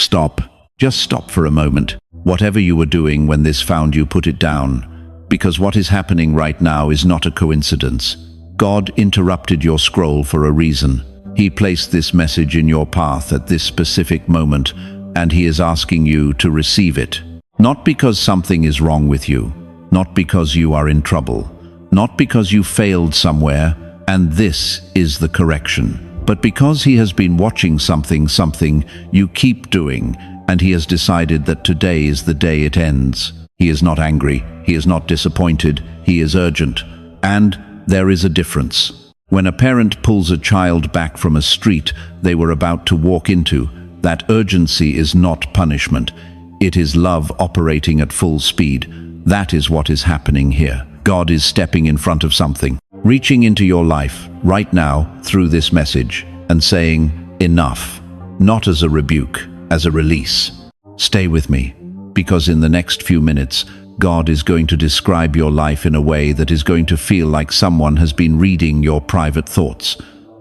Stop. Just stop for a moment. Whatever you were doing when this found you, put it down. Because what is happening right now is not a coincidence. God interrupted your scroll for a reason. He placed this message in your path at this specific moment, and He is asking you to receive it. Not because something is wrong with you, not because you are in trouble, not because you failed somewhere, and this is the correction, but because He has been watching something you keep doing, and He has decided that today is the day it ends. He is not angry, He is not disappointed, He is urgent. And there is a difference. When a parent pulls a child back from a street they were about to walk into, that urgency is not punishment. It is love operating at full speed. That is what is happening here. God is stepping in front of something, reaching into your life right now through this message and saying, enough. Not as a rebuke, as a release. Stay with me, because in the next few minutes, God is going to describe your life in a way that is going to feel like someone has been reading your private thoughts,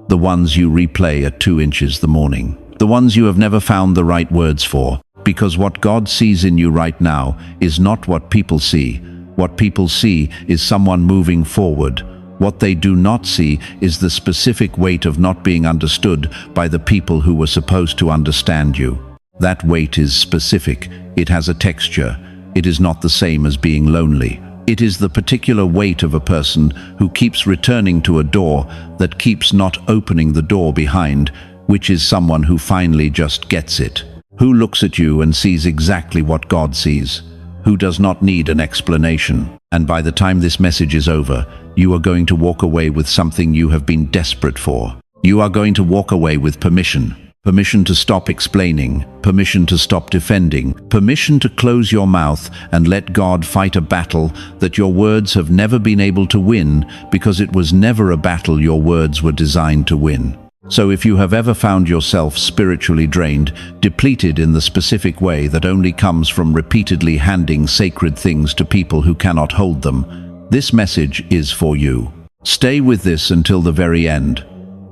the ones you replay at 2 inches the morning, the ones you have never found the right words for, because what God sees in you right now is not what people see. What people see is someone moving forward. What they do not see is the specific weight of not being understood by the people who were supposed to understand you. That weight is specific. It has a texture. It is not the same as being lonely. It is the particular weight of a person who keeps returning to a door that keeps not opening the door behind, which is someone who finally just gets it. Who looks at you and sees exactly what God sees. Who does not need an explanation. And by the time this message is over, you are going to walk away with something you have been desperate for. You are going to walk away with permission. Permission to stop explaining, permission to stop defending, permission to close your mouth and let God fight a battle that your words have never been able to win, because it was never a battle your words were designed to win. So if you have ever found yourself spiritually drained, depleted in the specific way that only comes from repeatedly handing sacred things to people who cannot hold them, this message is for you. Stay with this until the very end.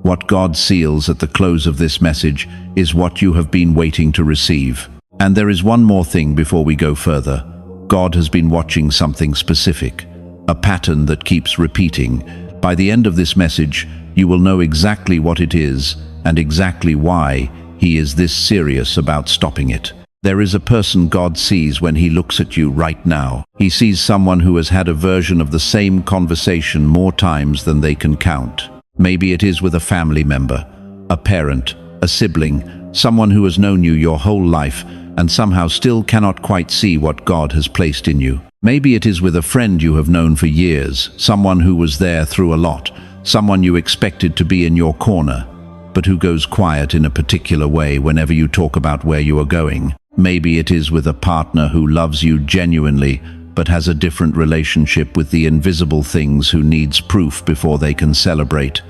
What God seals at the close of this message is what you have been waiting to receive. And there is one more thing before we go further. God has been watching something specific, a pattern that keeps repeating. By the end of this message, you will know exactly what it is and exactly why He is this serious about stopping it. There is a person God sees when He looks at you right now. He sees someone who has had a version of the same conversation more times than they can count. Maybe it is with a family member, a parent, a sibling, someone who has known you your whole life and somehow still cannot quite see what God has placed in you. Maybe it is with a friend you have known for years, someone who was there through a lot, someone you expected to be in your corner, but who goes quiet in a particular way whenever you talk about where you are going. Maybe it is with a partner who loves you genuinely, but has a different relationship with the invisible things, who needs proof before they can celebrate.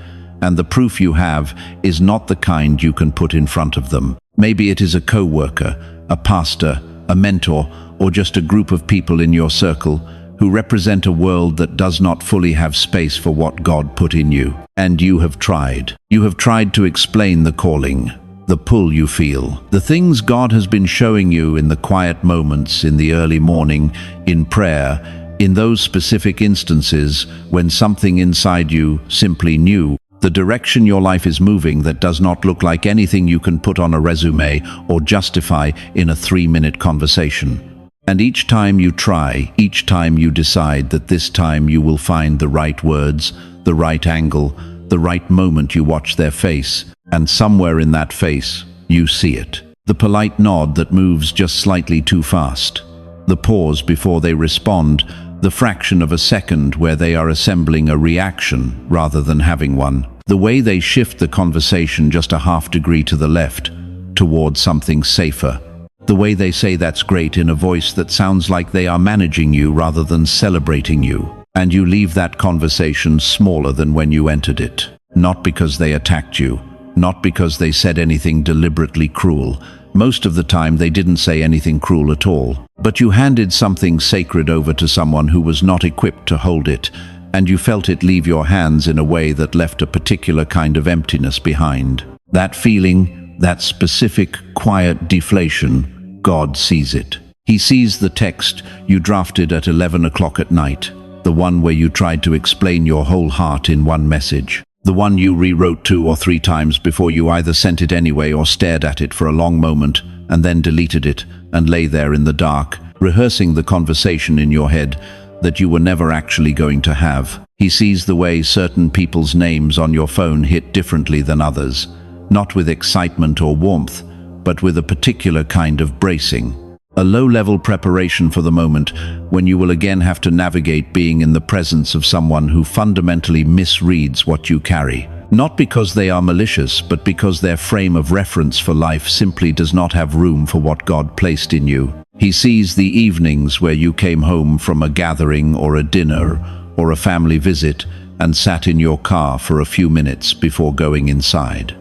And the proof you have is not the kind you can put in front of them. Maybe it is a co-worker, a pastor, a mentor, or just a group of people in your circle who represent a world that does not fully have space for what God put in you. And you have tried. You have tried to explain the calling, the pull you feel, the things God has been showing you in the quiet moments, in the early morning, in prayer, in those specific instances when something inside you simply knew the direction your life is moving that does not look like anything you can put on a resume or justify in a 3-minute conversation. And each time you try, each time you decide that this time you will find the right words, the right angle, the right moment, you watch their face, and somewhere in that face, you see it. The polite nod that moves just slightly too fast. The pause before they respond, the fraction of a second where they are assembling a reaction rather than having one. The way they shift the conversation just a half degree to the left, toward something safer. The way they say "that's great" in a voice that sounds like they are managing you rather than celebrating you. And you leave that conversation smaller than when you entered it. Not because they attacked you, not because they said anything deliberately cruel. Most of the time they didn't say anything cruel at all. But you handed something sacred over to someone who was not equipped to hold it, and you felt it leave your hands in a way that left a particular kind of emptiness behind. That feeling, that specific, quiet deflation, God sees it. He sees the text you drafted at 11 o'clock at night, the one where you tried to explain your whole heart in one message, the one you rewrote 2 or 3 times before you either sent it anyway or stared at it for a long moment and then deleted it and lay there in the dark, rehearsing the conversation in your head that you were never actually going to have. He sees the way certain people's names on your phone hit differently than others, not with excitement or warmth, but with a particular kind of bracing. A low-level preparation for the moment when you will again have to navigate being in the presence of someone who fundamentally misreads what you carry. Not because they are malicious, but because their frame of reference for life simply does not have room for what God placed in you. He sees the evenings where you came home from a gathering or a dinner or a family visit and sat in your car for a few minutes before going inside.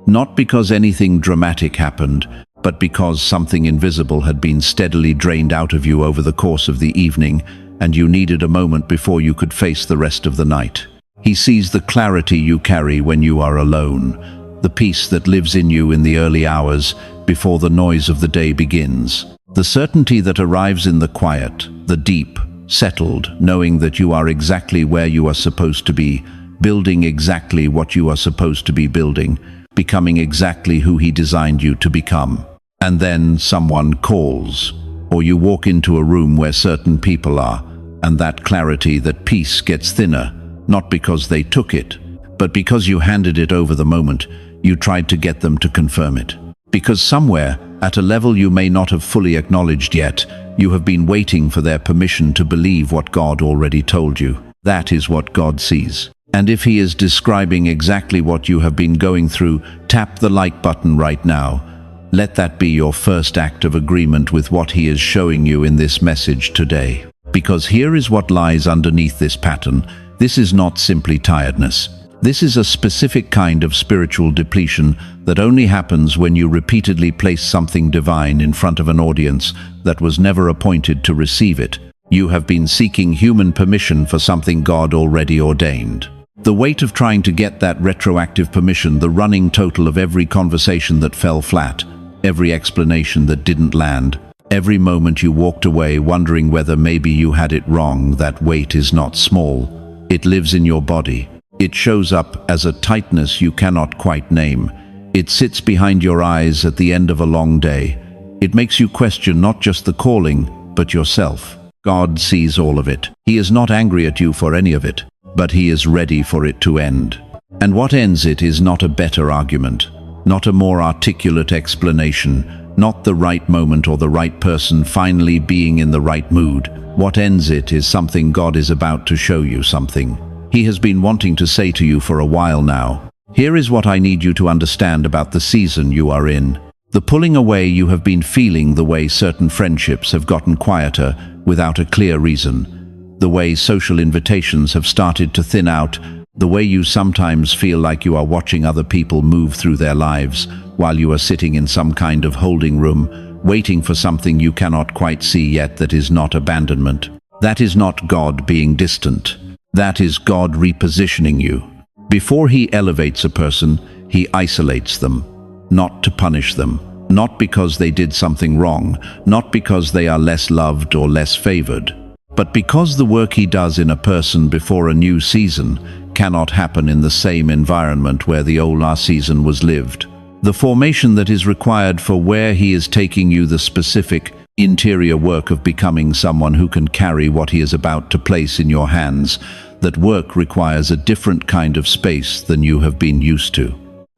Not because anything dramatic happened, but because something invisible had been steadily drained out of you over the course of the evening, and you needed a moment before you could face the rest of the night. He sees the clarity you carry when you are alone, the peace that lives in you in the early hours before the noise of the day begins, the certainty that arrives in the quiet, the deep, settled, knowing that you are exactly where you are supposed to be, building exactly what you are supposed to be building, becoming exactly who He designed you to become. And then someone calls, or you walk into a room where certain people are, and that clarity, that peace gets thinner, not because they took it, but because you handed it over the moment you tried to get them to confirm it. Because somewhere, at a level you may not have fully acknowledged yet, you have been waiting for their permission to believe what God already told you. That is what God sees. And if He is describing exactly what you have been going through, tap the like button right now. Let that be your first act of agreement with what He is showing you in this message today. Because here is what lies underneath this pattern. This is not simply tiredness. This is a specific kind of spiritual depletion that only happens when you repeatedly place something divine in front of an audience that was never appointed to receive it. You have been seeking human permission for something God already ordained. The weight of trying to get that retroactive permission, the running total of every conversation that fell flat, every explanation that didn't land, every moment you walked away wondering whether maybe you had it wrong, that weight is not small. It lives in your body. It shows up as a tightness you cannot quite name. It sits behind your eyes at the end of a long day. It makes you question not just the calling, but yourself. God sees all of it. He is not angry at you for any of it, but He is ready for it to end. And what ends it is not a better argument, not a more articulate explanation, not the right moment or the right person finally being in the right mood. What ends it is something God is about to show you, something He has been wanting to say to you for a while now. Here is what I need you to understand about the season you are in. The pulling away you have been feeling, the way certain friendships have gotten quieter without a clear reason, the way social invitations have started to thin out, the way you sometimes feel like you are watching other people move through their lives while you are sitting in some kind of holding room, waiting for something you cannot quite see yet. That is not abandonment. That is not God being distant. That is God repositioning you. Before He elevates a person, He isolates them, not to punish them, not because they did something wrong, not because they are less loved or less favored, but because the work He does in a person before a new season cannot happen in the same environment where the old season was lived. The formation that is required for where He is taking you, the specific interior work of becoming someone who can carry what He is about to place in your hands, that work requires a different kind of space than you have been used to.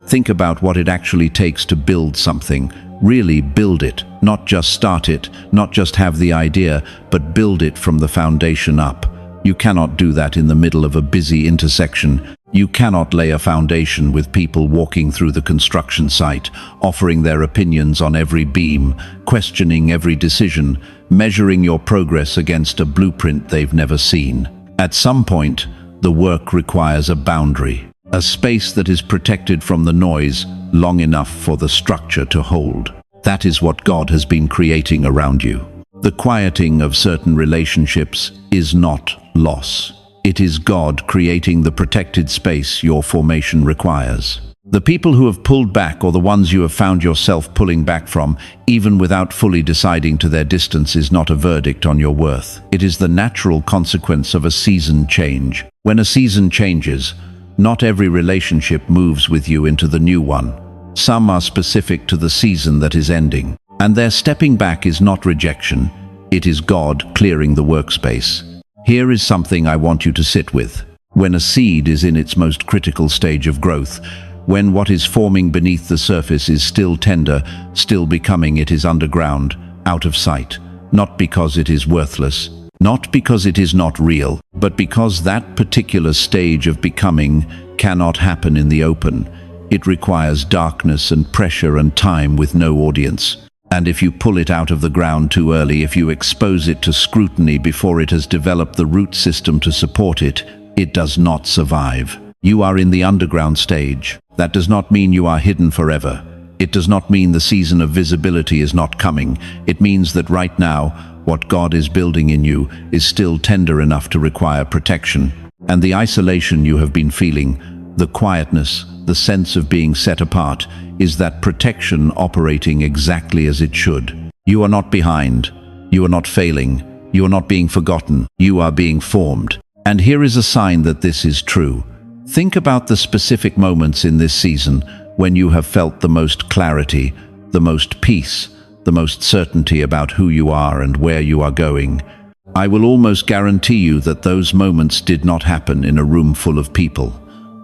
Think about what it actually takes to build something. Really build it, not just start it, not just have the idea, but build it from the foundation up. You cannot do that in the middle of a busy intersection. You cannot lay a foundation with people walking through the construction site, offering their opinions on every beam, questioning every decision, measuring your progress against a blueprint they've never seen. At some point, the work requires a boundary, a space that is protected from the noise long enough for the structure to hold. That is what God has been creating around you. The quieting of certain relationships is not loss. It is God creating the protected space your formation requires. The people who have pulled back, or the ones you have found yourself pulling back from, even without fully deciding to their distance, is not a verdict on your worth. It is the natural consequence of a season change. When a season changes, not every relationship moves with you into the new one. Some are specific to the season that is ending. And their stepping back is not rejection, it is God clearing the workspace. Here is something I want you to sit with. When a seed is in its most critical stage of growth, when what is forming beneath the surface is still tender, still becoming, it is underground, out of sight, not because it is worthless, not because it is not real, but because that particular stage of becoming cannot happen in the open. It requires darkness and pressure and time with no audience. And if you pull it out of the ground too early, if you expose it to scrutiny before it has developed the root system to support it, it does not survive. You are in the underground stage. That does not mean you are hidden forever. It does not mean the season of visibility is not coming. It means that right now, what God is building in you is still tender enough to require protection. And the isolation you have been feeling, the quietness, the sense of being set apart, is that protection operating exactly as it should. You are not behind. You are not failing. You are not being forgotten. You are being formed. And here is a sign that this is true. Think about the specific moments in this season when you have felt the most clarity, the most peace, the most certainty about who you are and where you are going. I will almost guarantee you that those moments did not happen in a room full of people.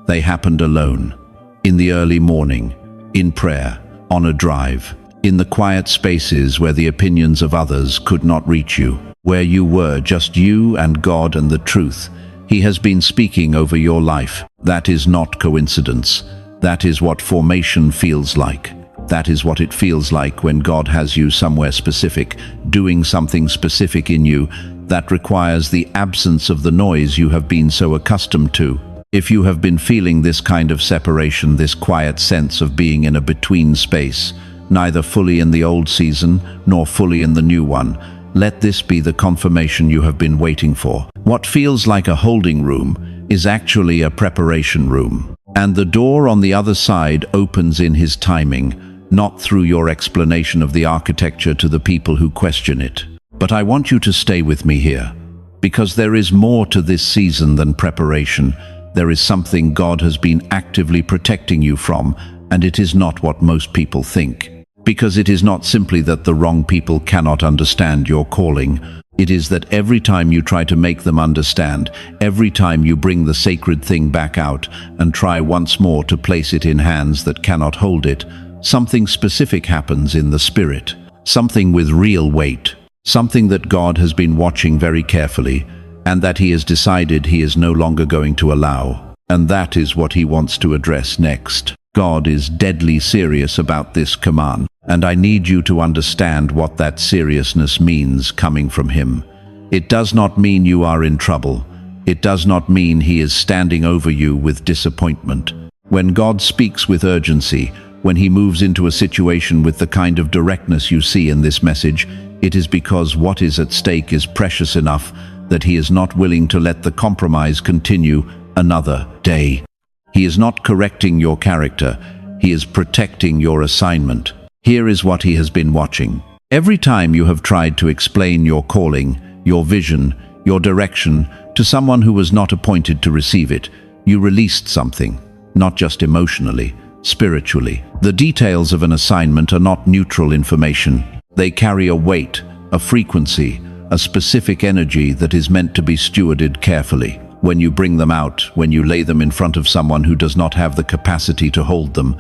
They happened alone, in the early morning, in prayer, on a drive, in the quiet spaces where the opinions of others could not reach you, where you were just you and God and the truth. He has been speaking over your life. That is not coincidence. That is what formation feels like. That is what it feels like when God has you somewhere specific, doing something specific in you that requires the absence of the noise you have been so accustomed to. If you have been feeling this kind of separation, this quiet sense of being in a between space, neither fully in the old season nor fully in the new one, let this be the confirmation you have been waiting for. What feels like a holding room is actually a preparation room. And the door on the other side opens in His timing, not through your explanation of the architecture to the people who question it. But I want you to stay with me here, because there is more to this season than preparation. There is something God has been actively protecting you from, and it is not what most people think. Because it is not simply that the wrong people cannot understand your calling. It is that every time you try to make them understand, every time you bring the sacred thing back out and try once more to place it in hands that cannot hold it, something specific happens in the spirit. Something with real weight. Something that God has been watching very carefully, and that He has decided He is no longer going to allow. And that is what He wants to address next. God is deadly serious about this command, and I need you to understand what that seriousness means coming from Him. It does not mean you are in trouble. It does not mean He is standing over you with disappointment. When God speaks with urgency, when He moves into a situation with the kind of directness you see in this message, it is because what is at stake is precious enough that He is not willing to let the compromise continue another day. He is not correcting your character. He is protecting your assignment. Here is what He has been watching. Every time you have tried to explain your calling, your vision, your direction to someone who was not appointed to receive it, you released something, not just emotionally, spiritually. The details of an assignment are not neutral information. They carry a weight, a frequency, a specific energy that is meant to be stewarded carefully. When you bring them out, when you lay them in front of someone who does not have the capacity to hold them,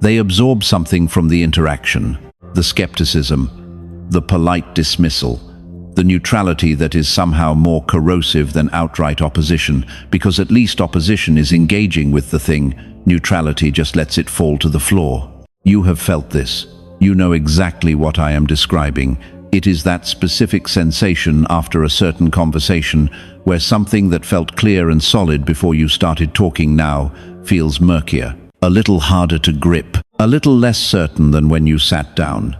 they absorb something from the interaction, the skepticism, the polite dismissal, the neutrality that is somehow more corrosive than outright opposition, because at least opposition is engaging with the thing. Neutrality just lets it fall to the floor. You have felt this. You know exactly what I am describing. It is that specific sensation after a certain conversation where something that felt clear and solid before you started talking now feels murkier, a little harder to grip, a little less certain than when you sat down.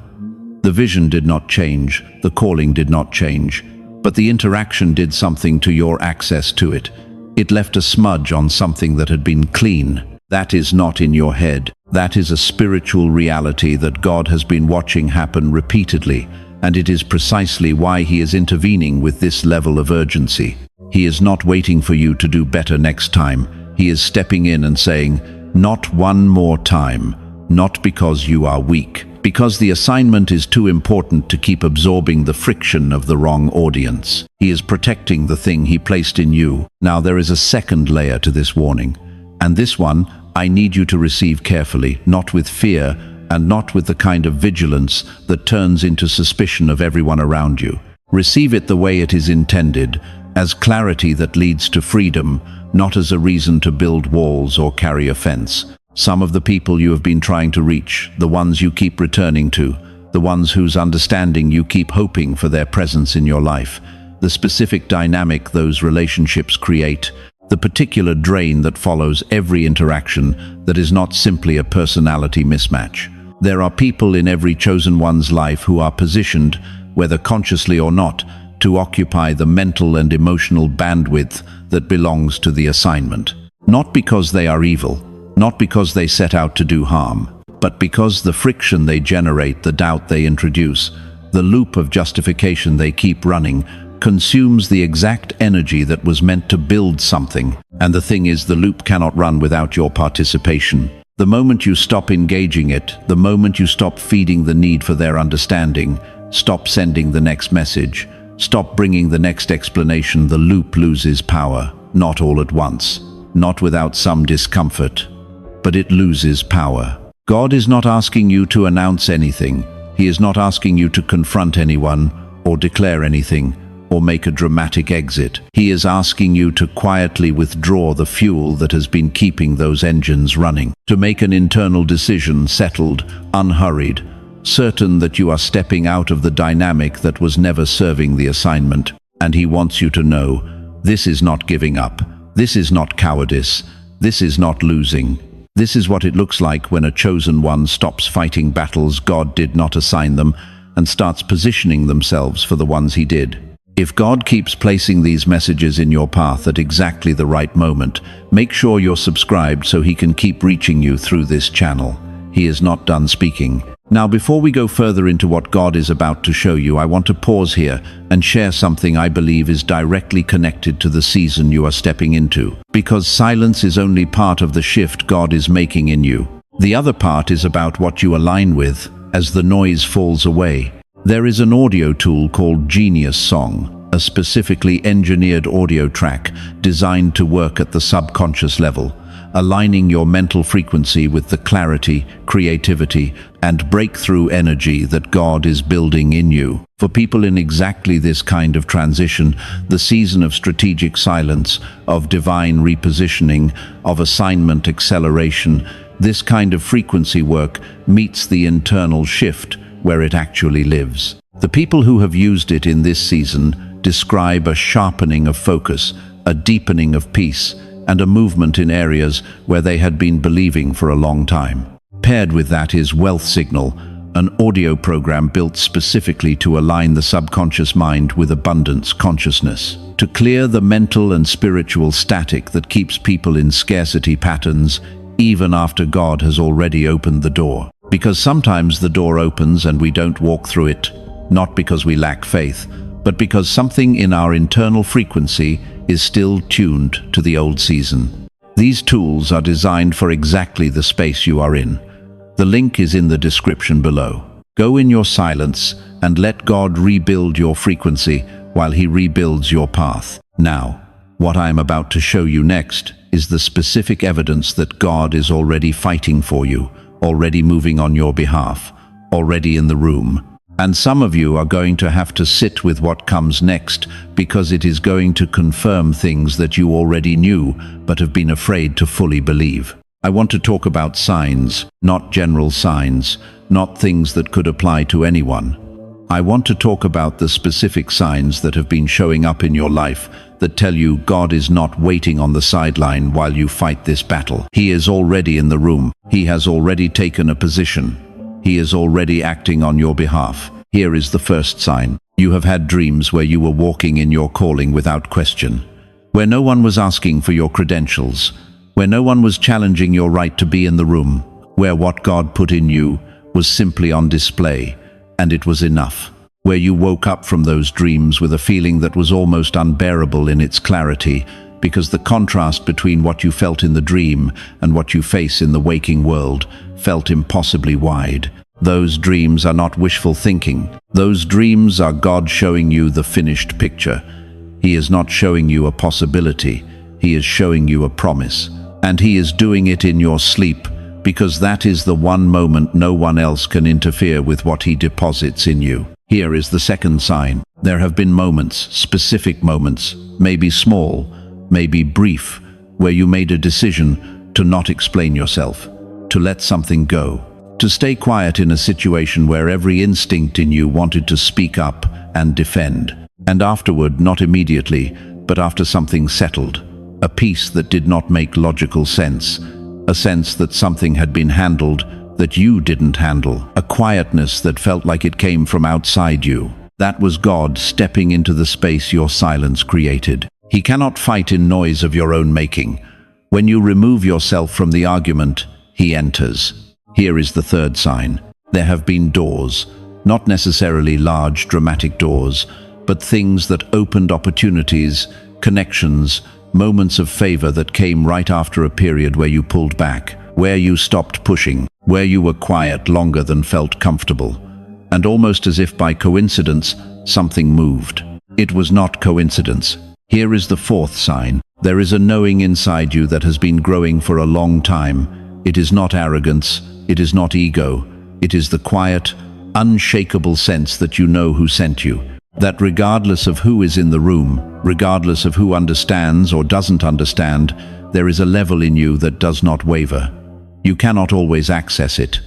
The vision did not change, the calling did not change, but the interaction did something to your access to it. It left a smudge on something that had been clean. That is not in your head. That is a spiritual reality that God has been watching happen repeatedly, and it is precisely why He is intervening with this level of urgency. He is not waiting for you to do better next time. He is stepping in and saying, "Not one more time," not because you are weak, because the assignment is too important to keep absorbing the friction of the wrong audience. He is protecting the thing He placed in you. Now there is a second layer to this warning, and this one I need you to receive carefully, not with fear and not with the kind of vigilance that turns into suspicion of everyone around you. Receive it the way it is intended, as clarity that leads to freedom, not as a reason to build walls or carry offense. Some of the people you have been trying to reach, the ones you keep returning to, the ones whose understanding you keep hoping for their presence in your life, the specific dynamic those relationships create, the particular drain that follows every interaction that is not simply a personality mismatch. There are people in every chosen one's life who are positioned, whether consciously or not, to occupy the mental and emotional bandwidth that belongs to the assignment. Not because they are evil, not because they set out to do harm, but because the friction they generate, the doubt they introduce, the loop of justification they keep running, consumes the exact energy that was meant to build something. And the thing is, the loop cannot run without your participation. The moment you stop engaging it, the moment you stop feeding the need for their understanding, stop sending the next message, stop bringing the next explanation, the loop loses power. Not all at once, not without some discomfort, but it loses power. God is not asking you to announce anything. He is not asking you to confront anyone or declare anything or make a dramatic exit. He is asking you to quietly withdraw the fuel that has been keeping those engines running, to make an internal decision, settled, unhurried, certain that you are stepping out of the dynamic that was never serving the assignment. And He wants you to know, this is not giving up. This is not cowardice. This is not losing. This is what it looks like when a chosen one stops fighting battles God did not assign them and starts positioning themselves for the ones He did. If God keeps placing these messages in your path at exactly the right moment, make sure you're subscribed so He can keep reaching you through this channel. He is not done speaking. Now, before we go further into what God is about to show you, I want to pause here and share something I believe is directly connected to the season you are stepping into. Because silence is only part of the shift God is making in you. The other part is about what you align with as the noise falls away. There is an audio tool called Genius Song, a specifically engineered audio track designed to work at the subconscious level, aligning your mental frequency with the clarity, creativity, and breakthrough energy that God is building in you. For people in exactly this kind of transition, the season of strategic silence, of divine repositioning, of assignment acceleration, this kind of frequency work meets the internal shift where it actually lives. The people who have used it in this season describe a sharpening of focus, a deepening of peace, and a movement in areas where they had been believing for a long time. Paired with that is Wealth Signal, an audio program built specifically to align the subconscious mind with abundance consciousness, to clear the mental and spiritual static that keeps people in scarcity patterns even after God has already opened the door. Because sometimes the door opens and we don't walk through it, not because we lack faith, but because something in our internal frequency is still tuned to the old season. These tools are designed for exactly the space you are in. The link is in the description below. Go in your silence and let God rebuild your frequency while He rebuilds your path. Now, what I am about to show you next is the specific evidence that God is already fighting for you, already moving on your behalf, already in the room. And some of you are going to have to sit with what comes next, because it is going to confirm things that you already knew but have been afraid to fully believe. I want to talk about signs, not general signs, not things that could apply to anyone. I want to talk about the specific signs that have been showing up in your life that tell you God is not waiting on the sideline while you fight this battle. He is already in the room. He has already taken a position. He is already acting on your behalf. Here is the first sign. You have had dreams where you were walking in your calling without question, where no one was asking for your credentials, where no one was challenging your right to be in the room, where what God put in you was simply on display, and it was enough. Where you woke up from those dreams with a feeling that was almost unbearable in its clarity, because the contrast between what you felt in the dream and what you face in the waking world felt impossibly wide. Those dreams are not wishful thinking. Those dreams are God showing you the finished picture. He is not showing you a possibility. He is showing you a promise. And He is doing it in your sleep, because that is the one moment no one else can interfere with what He deposits in you. Here is the second sign. There have been moments, specific moments, maybe small, maybe brief, where you made a decision to not explain yourself, to let something go, to stay quiet in a situation where every instinct in you wanted to speak up and defend. And afterward, not immediately, but after something settled, a peace that did not make logical sense, a sense that something had been handled that you didn't handle, a quietness that felt like it came from outside you. That was God stepping into the space your silence created. He cannot fight in noise of your own making. When you remove yourself from the argument, He enters. Here is the third sign. There have been doors, not necessarily large, dramatic doors, but things that opened opportunities, connections, moments of favor that came right after a period where you pulled back, where you stopped pushing, where you were quiet longer than felt comfortable. And almost as if by coincidence, something moved. It was not coincidence. Here is the fourth sign. There is a knowing inside you that has been growing for a long time. It is not arrogance. It is not ego. It is the quiet, unshakable sense that you know who sent you. That regardless of who is in the room, regardless of who understands or doesn't understand, there is a level in you that does not waver. You cannot always access it,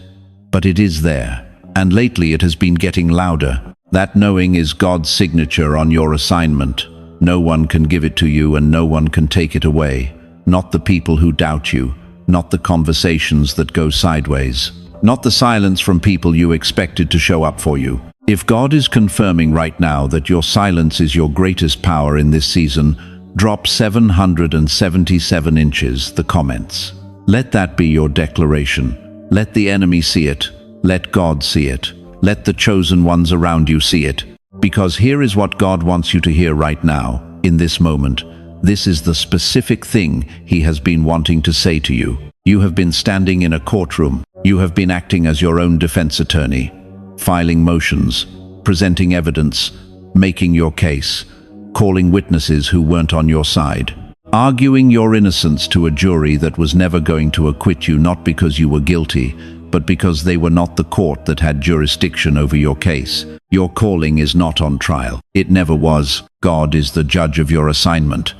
but it is there. And lately it has been getting louder. That knowing is God's signature on your assignment. No one can give it to you and no one can take it away. Not the people who doubt you, not the conversations that go sideways, not the silence from people you expected to show up for you. If God is confirming right now that your silence is your greatest power in this season, drop 777 inches, the comments. Let that be your declaration. Let the enemy see it. Let God see it. Let the chosen ones around you see it. Because here is what God wants you to hear right now, in this moment. This is the specific thing He has been wanting to say to you. You have been standing in a courtroom. You have been acting as your own defense attorney, filing motions, presenting evidence, making your case, calling witnesses who weren't on your side, arguing your innocence to a jury that was never going to acquit you, not because you were guilty, but because they were not the court that had jurisdiction over your case. Your calling is not on trial. It never was. God is the judge of your assignment,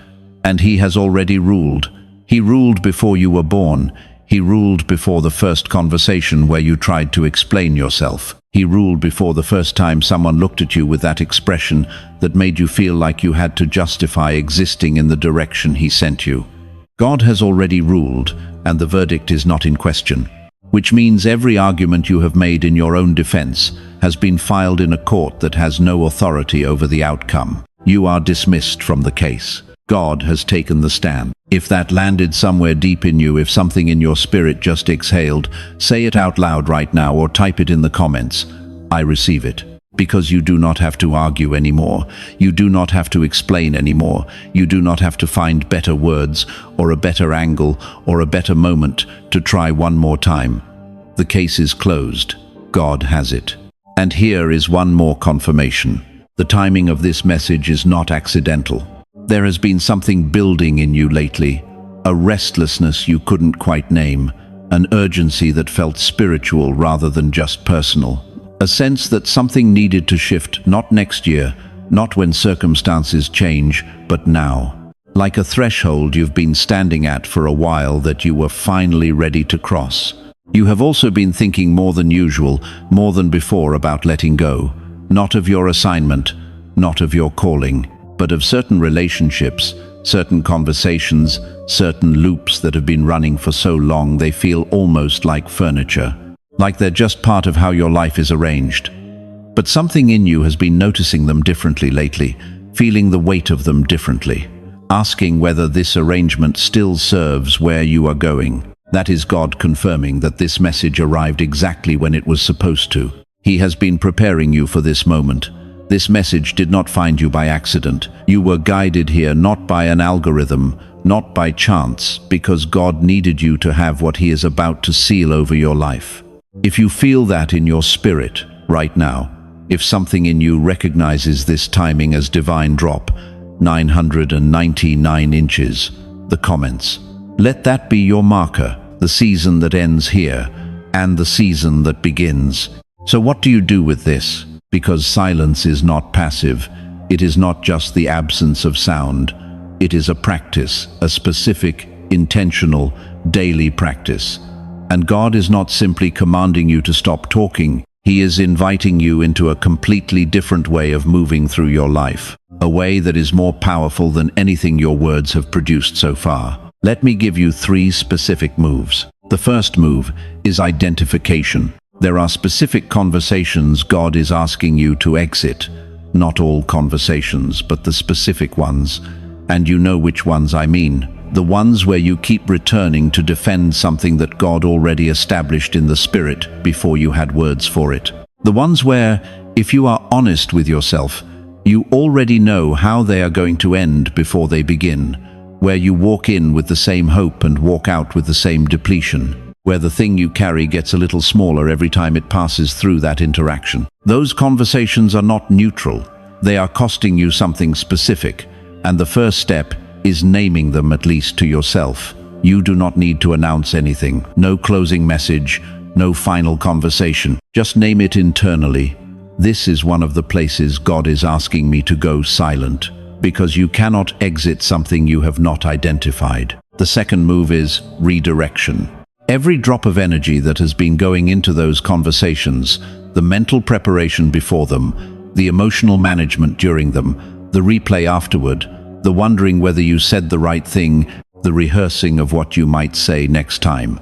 and He has already ruled. He ruled before you were born. He ruled before the first conversation where you tried to explain yourself. He ruled before the first time someone looked at you with that expression that made you feel like you had to justify existing in the direction He sent you. God has already ruled, and the verdict is not in question, which means every argument you have made in your own defense has been filed in a court that has no authority over the outcome. You are dismissed from the case. God has taken the stand. If that landed somewhere deep in you, if something in your spirit just exhaled, say it out loud right now or type it in the comments. I receive it. Because you do not have to argue anymore. You do not have to explain anymore. You do not have to find better words or a better angle or a better moment to try one more time. The case is closed. God has it. And here is one more confirmation. The timing of this message is not accidental. There has been something building in you lately, a restlessness you couldn't quite name, an urgency that felt spiritual rather than just personal, a sense that something needed to shift, not next year, not when circumstances change, but now. Like a threshold you've been standing at for a while that you were finally ready to cross. You have also been thinking more than usual, more than before, about letting go, not of your assignment, not of your calling, but of certain relationships, certain conversations, certain loops that have been running for so long they feel almost like furniture, like they're just part of how your life is arranged. But something in you has been noticing them differently lately, feeling the weight of them differently. asking whether this arrangement still serves where you are going. That is God confirming that this message arrived exactly when it was supposed to. He has been preparing you for this moment. This message did not find you by accident. You were guided here not by an algorithm, not by chance, because God needed you to have what He is about to seal over your life. If you feel that in your spirit right now, if something in you recognizes this timing as divine drop, 999 inches, the comments, let that be your marker, the season that ends here, and the season that begins. So what do you do with this? Because silence is not passive. It is not just the absence of sound. It is a practice, a specific, intentional, daily practice. And God is not simply commanding you to stop talking. He is inviting you into a completely different way of moving through your life, a way that is more powerful than anything your words have produced so far. Let me give you 3 specific moves. The first move is identification. There are specific conversations God is asking you to exit. Not all conversations, but the specific ones. And you know which ones I mean. The ones where you keep returning to defend something that God already established in the spirit before you had words for it. The ones where, if you are honest with yourself, you already know how they are going to end before they begin. Where you walk in with the same hope and walk out with the same depletion. Where the thing you carry gets a little smaller every time it passes through that interaction. Those conversations are not neutral. They are costing you something specific. And the first step is naming them, at least to yourself. You do not need to announce anything. No closing message, no final conversation. Just name it internally. This is one of the places God is asking me to go silent, because you cannot exit something you have not identified. The second move is redirection. Every drop of energy that has been going into those conversations, the mental preparation before them, the emotional management during them, the replay afterward, the wondering whether you said the right thing, the rehearsing of what you might say next time,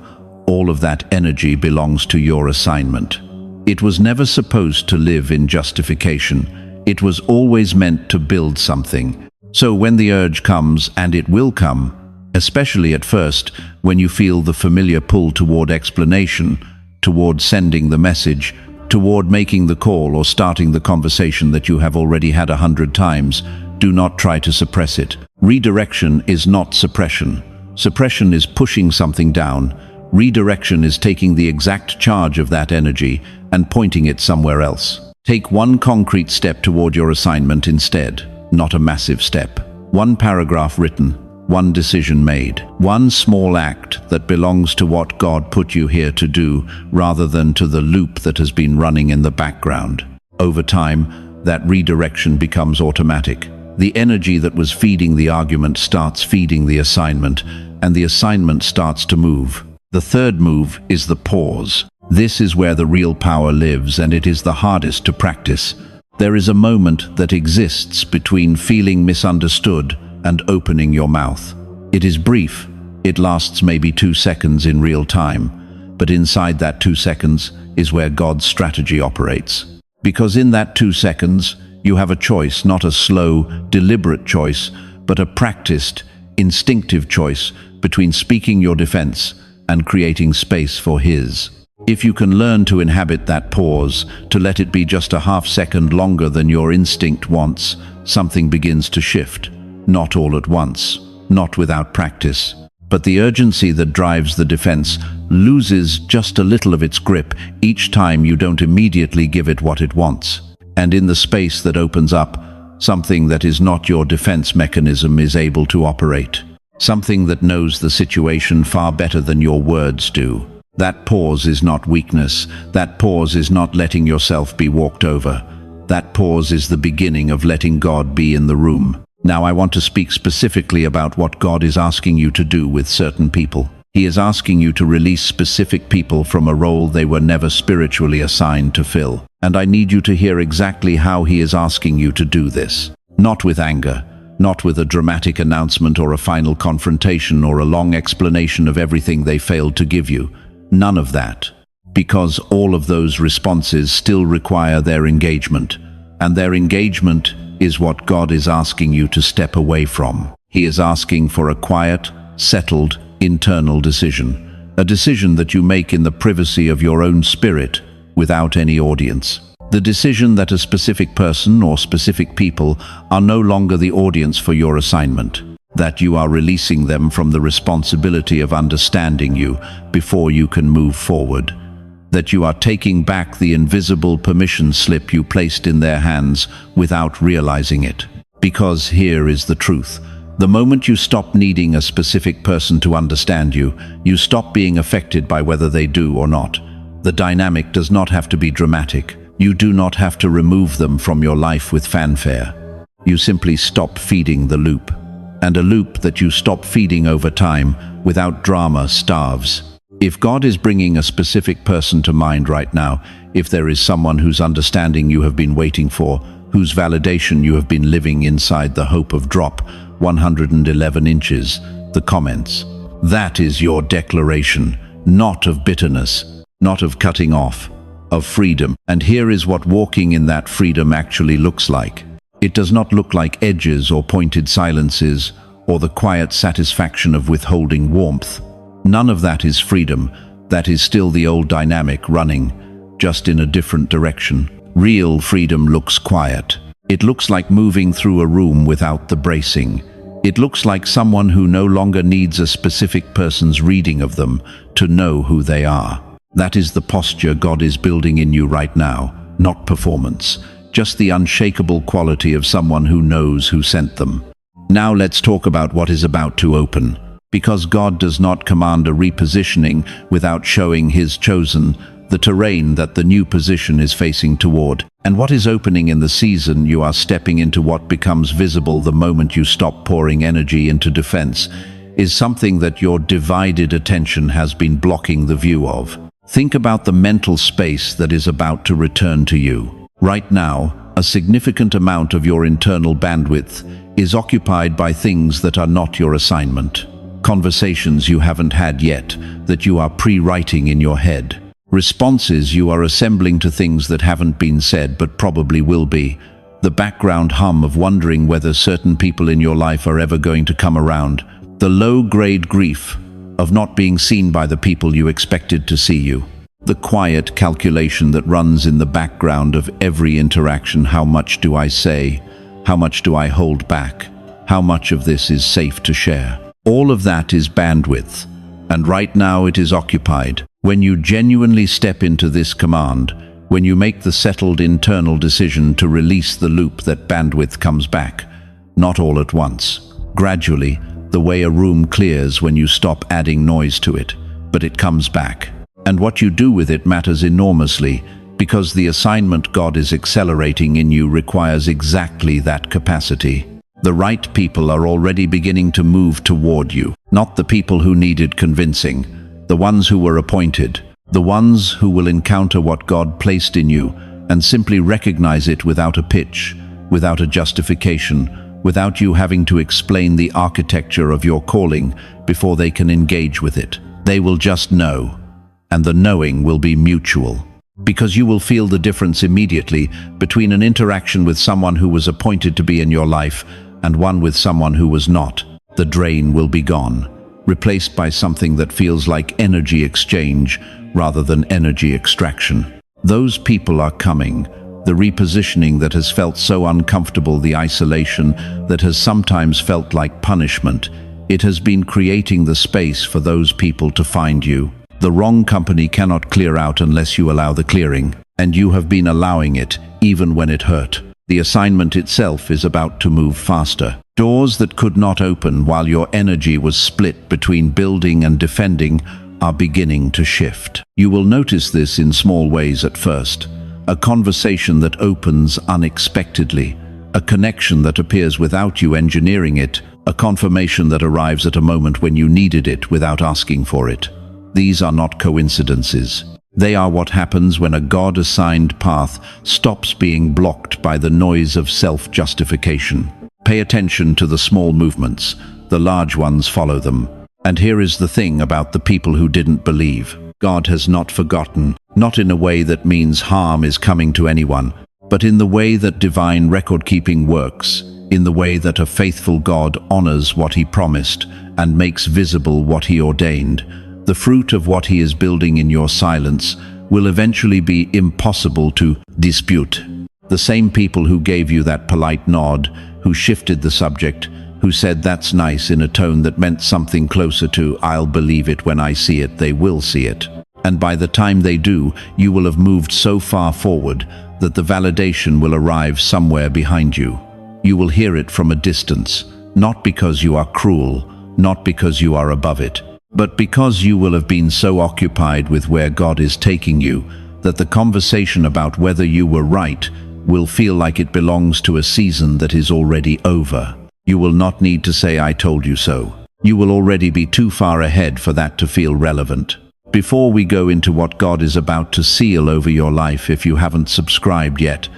all of that energy belongs to your assignment. It was never supposed to live in justification. It was always meant to build something. So when the urge comes, and it will come, especially at first, when you feel the familiar pull toward explanation, toward sending the message, toward making the call or starting the conversation that you have already had 100 times, do not try to suppress it. Redirection is not suppression. Suppression is pushing something down. Redirection is taking the exact charge of that energy and pointing it somewhere else. Take one concrete step toward your assignment instead, not a massive step. One paragraph written, one decision made, one small act that belongs to what God put you here to do, rather than to the loop that has been running in the background. Over time, that redirection becomes automatic. The energy that was feeding the argument starts feeding the assignment, and the assignment starts to move. The third move is the pause. This is where the real power lives, and it is the hardest to practice. There is a moment that exists between feeling misunderstood and opening your mouth. It is brief. It lasts maybe 2 seconds in real time, but inside that 2 seconds is where God's strategy operates. Because in that 2 seconds, you have a choice, not a slow, deliberate choice, but a practiced, instinctive choice between speaking your defense and creating space for His. If you can learn to inhabit that pause, to let it be just a half second longer than your instinct wants, something begins to shift. Not all at once, not without practice. But the urgency that drives the defense loses just a little of its grip each time you don't immediately give it what it wants. And in the space that opens up, something that is not your defense mechanism is able to operate. Something that knows the situation far better than your words do. That pause is not weakness. That pause is not letting yourself be walked over. That pause is the beginning of letting God be in the room. Now I want to speak specifically about what God is asking you to do with certain people. He is asking you to release specific people from a role they were never spiritually assigned to fill. And I need you to hear exactly how He is asking you to do this. Not with anger, not with a dramatic announcement or a final confrontation or a long explanation of everything they failed to give you. None of that. Because all of those responses still require their engagement. And their engagement is what God is asking you to step away from. He is asking for a quiet, settled, internal decision. A decision that you make in the privacy of your own spirit, without any audience. The decision that a specific person or specific people are no longer the audience for your assignment. That you are releasing them from the responsibility of understanding you before you can move forward. That you are taking back the invisible permission slip you placed in their hands without realizing it. Because here is the truth. The moment you stop needing a specific person to understand you, you stop being affected by whether they do or not. The dynamic does not have to be dramatic. You do not have to remove them from your life with fanfare. You simply stop feeding the loop. And a loop that you stop feeding over time, without drama, starves. If God is bringing a specific person to mind right now, if there is someone whose understanding you have been waiting for, whose validation you have been living inside the hope of drop 111 inches, the comments. That is your declaration, not of bitterness, not of cutting off, of freedom. And here is what walking in that freedom actually looks like. It does not look like edges or pointed silences or the quiet satisfaction of withholding warmth. None of that is freedom. That is still the old dynamic running, just in a different direction. Real freedom looks quiet. It looks like moving through a room without the bracing. It looks like someone who no longer needs a specific person's reading of them to know who they are. That is the posture God is building in you right now, not performance. Just the unshakable quality of someone who knows who sent them. Now let's talk about what is about to open. Because God does not command a repositioning without showing His chosen the terrain that the new position is facing toward. And what is opening in the season, you are stepping into what becomes visible the moment you stop pouring energy into defense, is something that your divided attention has been blocking the view of. Think about the mental space that is about to return to you. Right now, a significant amount of your internal bandwidth is occupied by things that are not your assignment. Conversations you haven't had yet, that you are pre-writing in your head. Responses you are assembling to things that haven't been said but probably will be. The background hum of wondering whether certain people in your life are ever going to come around. The low-grade grief of not being seen by the people you expected to see you. The quiet calculation that runs in the background of every interaction. How much do I say? How much do I hold back? How much of this is safe to share? All of that is bandwidth, and right now it is occupied. When you genuinely step into this command, when you make the settled internal decision to release the loop, that bandwidth comes back. Not all at once. Gradually, the way a room clears when you stop adding noise to it, but it comes back. And what you do with it matters enormously, because the assignment God is accelerating in you requires exactly that capacity. The right people are already beginning to move toward you, not the people who needed convincing, the ones who were appointed, the ones who will encounter what God placed in you and simply recognize it without a pitch, without a justification, without you having to explain the architecture of your calling before they can engage with it. They will just know. And the knowing will be mutual. Because you will feel the difference immediately between an interaction with someone who was appointed to be in your life and one with someone who was not. The drain will be gone, replaced by something that feels like energy exchange rather than energy extraction. Those people are coming. The repositioning that has felt so uncomfortable, the isolation that has sometimes felt like punishment, it has been creating the space for those people to find you. The wrong company cannot clear out unless you allow the clearing, and you have been allowing it, even when it hurt. The assignment itself is about to move faster. Doors that could not open while your energy was split between building and defending are beginning to shift. You will notice this in small ways at first. A conversation that opens unexpectedly, a connection that appears without you engineering it, a confirmation that arrives at a moment when you needed it without asking for it. These are not coincidences. They are what happens when a God-assigned path stops being blocked by the noise of self-justification. Pay attention to the small movements. The large ones follow them. And here is the thing about the people who didn't believe. God has not forgotten, not in a way that means harm is coming to anyone, but in the way that divine record-keeping works. in the way that a faithful God honors what he promised and makes visible what he ordained. The fruit of what he is building in your silence will eventually be impossible to dispute. The same people who gave you that polite nod, who shifted the subject, who said that's nice in a tone that meant something closer to "I'll believe it when I see it," they will see it. And by the time they do, you will have moved so far forward that the validation will arrive somewhere behind you. You will hear it from a distance, not because you are cruel, not because you are above it, but because you will have been so occupied with where God is taking you that the conversation about whether you were right will feel like it belongs to a season that is already over. You will not need to say "I told you so." You will already be too far ahead for that to feel relevant. Before we go into what God is about to seal over your life, if you haven't subscribed yet,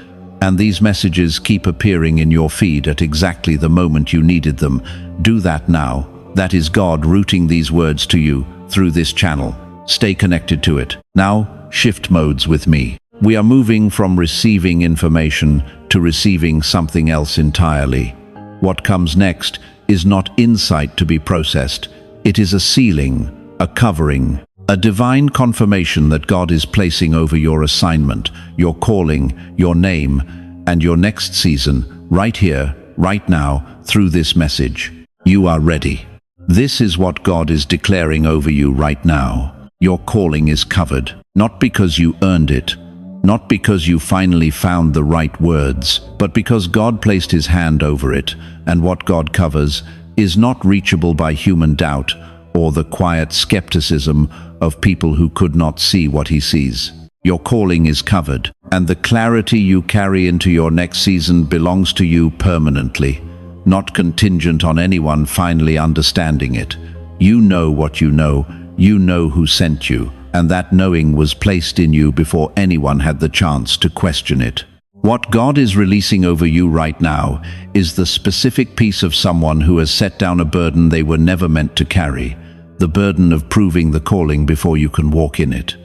and these messages keep appearing in your feed at exactly the moment you needed them, do that now. That is God routing these words to you through this channel. Stay connected to it. Now, shift modes with me. We are moving from receiving information to receiving something else entirely. What comes next is not insight to be processed. It is a sealing, a covering, a divine confirmation that God is placing over your assignment, your calling, your name, and your next season, right here, right now, through this message. You are ready. This is what God is declaring over you right now. Your calling is covered, not because you earned it, not because you finally found the right words, but because God placed his hand over it, and what God covers is not reachable by human doubt or the quiet skepticism of people who could not see what he sees. Your calling is covered, and the clarity you carry into your next season belongs to you permanently, not contingent on anyone finally understanding it. You know what you know who sent you, and that knowing was placed in you before anyone had the chance to question it. What God is releasing over you right now is the specific piece of someone who has set down a burden they were never meant to carry, the burden of proving the calling before you can walk in it.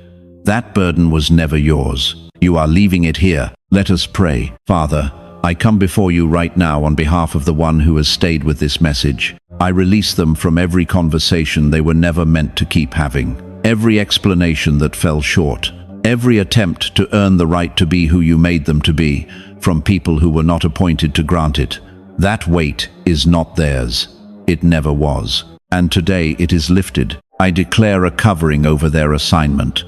That burden was never yours. You are leaving it here. Let us pray. Father, I come before you right now on behalf of the one who has stayed with this message. I release them from every conversation they were never meant to keep having, every explanation that fell short, every attempt to earn the right to be who you made them to be from people who were not appointed to grant it. That weight is not theirs. It never was. And today it is lifted. I declare a covering over their assignment.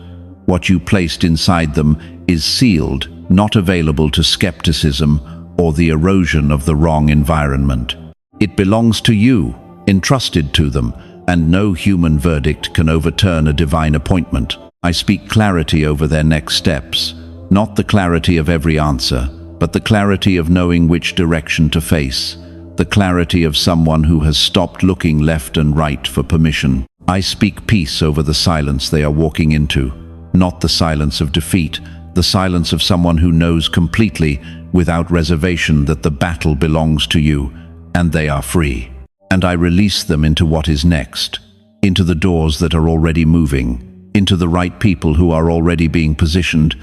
What you placed inside them is sealed, not available to skepticism or the erosion of the wrong environment. It belongs to you, entrusted to them, and no human verdict can overturn a divine appointment. I speak clarity over their next steps, not the clarity of every answer, but the clarity of knowing which direction to face, the clarity of someone who has stopped looking left and right for permission. I speak peace over the silence they are walking into, not the silence of defeat, the silence of someone who knows completely, without reservation, that the battle belongs to you, and they are free. And I release them into what is next, into the doors that are already moving, into the right people who are already being positioned,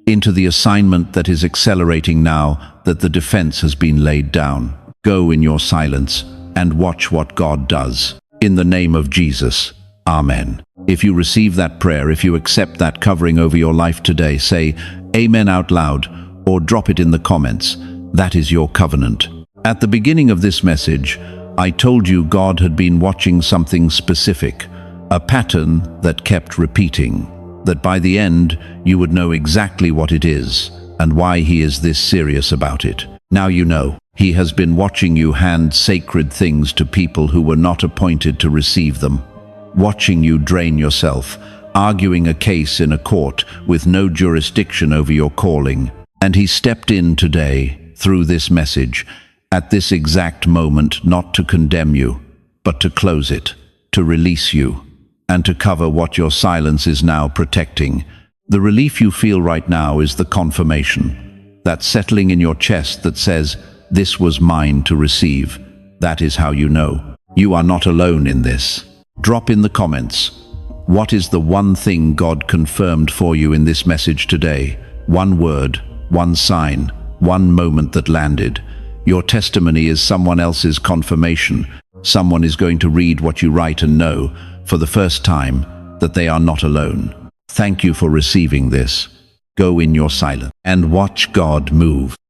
into the assignment that is accelerating now that the defense has been laid down. Go in your silence and watch what God does. In the name of Jesus, Amen. If you receive that prayer, if you accept that covering over your life today, say Amen out loud or drop it in the comments. That is your covenant. At the beginning of this message, I told you God had been watching something specific, a pattern that kept repeating, that by the end you would know exactly what it is and why he is this serious about it. Now you know. He has been watching you hand sacred things to people who were not appointed to receive them, watching you drain yourself, arguing a case in a court with no jurisdiction over your calling. And he stepped in today, through this message, at this exact moment, not to condemn you, but to close it, to release you, and to cover what your silence is now protecting. The relief you feel right now is the confirmation, that settling in your chest that says, "This was mine to receive." That is how you know. You are not alone in this. Drop in the comments. What is the one thing God confirmed for you in this message today? One word, one sign, one moment that landed. Your testimony is someone else's confirmation. Someone is going to read what you write and know, for the first time, that they are not alone. Thank you for receiving this. Go in your silence and watch God move.